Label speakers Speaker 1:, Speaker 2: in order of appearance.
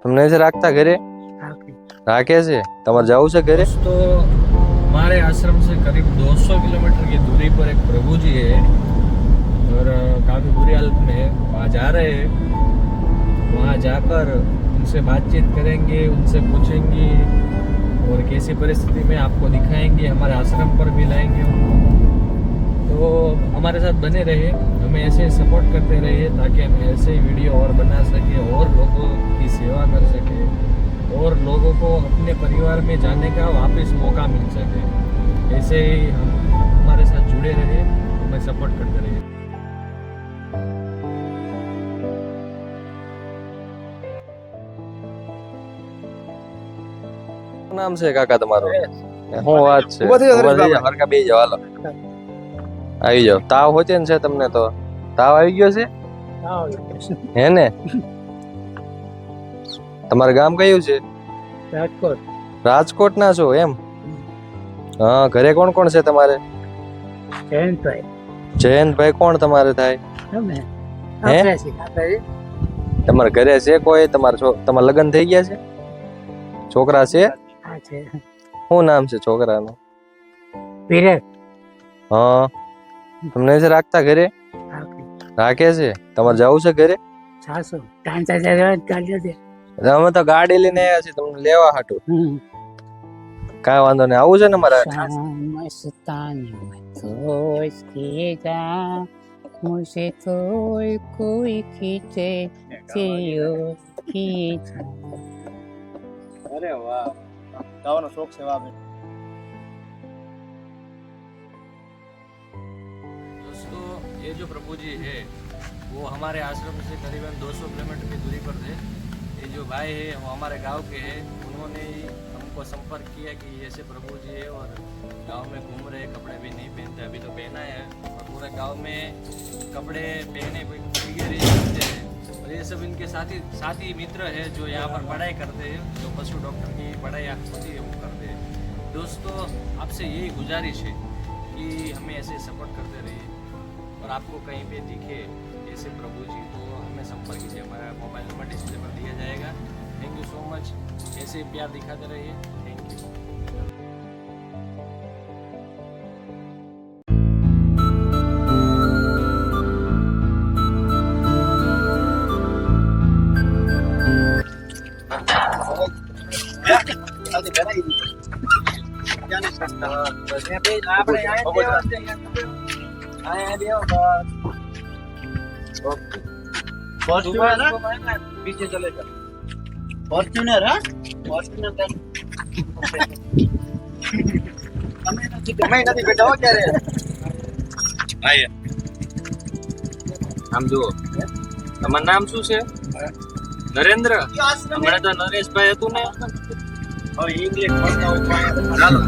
Speaker 1: તમને છે રાખતા ઘરે રાખે છે તમારે જવું છે घरे
Speaker 2: तो हमारे आश्रम से करीब 200 किलोमीटर की दूरी पर एक प्रभु जी है और काफ़ी बुरी हालत में है। वहाँ जा रहे हैं, वहाँ जाकर उनसे बातचीत करेंगे, उनसे पूछेंगे और कैसी परिस्थिति में आपको दिखाएंगे, हमारे आश्रम पर भी लाएंगे उनको। तो हमारे साथ बने रहिए, हमें ऐसे सपोर्ट करते रहिए ताकि हम ऐसे ही वीडियो और बना सकें और लोगों की सेवा कर सकें और लोगों को अपने परिवार में जाने का वापस मौका मिल सके। ऐसे ही हम हमारे साथ जुड़े रहिए, हमें सपोर्ट करते रहिए।
Speaker 1: નામ છે કાકા તમારું શું વાત છે હરકા બે જાવ હાલો આવી જાવ તાવ હોતે ને છે તમને તો તાવ આવી ગયો છે હે ને તમારું ગામ કયું છે
Speaker 3: રાજકોટ
Speaker 1: રાજકોટ ના છો એમ હા ઘરે કોણ કોણ છે તમારે
Speaker 3: જયંતભાઈ
Speaker 1: જયંતભાઈ કોણ તમારે થાય
Speaker 3: તમે
Speaker 1: હે તમારા ઘરે છે કોઈ તમારા લગ્ન થઈ ગયા છે છોકરા છે
Speaker 3: આ છે
Speaker 1: શું નામ છે છોકરાનું
Speaker 3: વિરેક
Speaker 1: હા તમને છે રાખતા ઘરે રાખે છે તમારે જવું છે ઘરે
Speaker 3: સાસુ 3,000 કાઢ્યો છે
Speaker 1: અમે તો ગાડી લઈને આવ્યા છીએ તમને લેવા હાટું કાંઈ વાંધો નહીં આવું છે ને મારા
Speaker 3: મસ્તાની સોચ કે જા મુझे तो कोई खींचे जियो खींचा
Speaker 4: अरे वाह गाવાનો શોખ છે વાહ
Speaker 2: दोस्तों ये जो प्रभु जी है वो हमारे आश्रम से करीबन 200 किलोमीटर की दूरी पर थे। ये जो भाई है वो हमारे गांव के हैं, उन्होंने ही हमको संपर्क किया कि ऐसे प्रभु जी है और गांव में घूम रहे, कपड़े भी नहीं पहनते, अभी तो पहना है और पूरे गांव में कपड़े पहने वगैरह रहते हैं और ये सब इनके साथी मित्र है जो यहाँ पर पढ़ाई करते हैं, जो पशु डॉक्टर की पढ़ाई होती है वो करते हैं। दोस्तों आपसे यही गुजारिश है कि हमें ऐसे सपोर्ट करते रहिए और आपको कहीं पे दिखे ऐसे प्रभु जी तो हमें संपर्क कीजिए, हमारा मोबाइल नंबर डिस्प्ले पर दिया जाएगा। थैंक यू सो मच, ऐसे ही प्यार दिखाते रहिए। Thank you.
Speaker 4: पीछे चले जाओ फॉर्च्यूनर हाँ फॉर्च्यूनर તમે નથી બેઠા હો ક્યારે
Speaker 1: ભાઈ આમ જુઓ તમારું નામ શું છે નરેન્દ્ર હમણાં તો નરેશભાઈ હતું ને
Speaker 4: હવે ઇંગ્લિશ બોલતા હોય તો
Speaker 1: ચાલો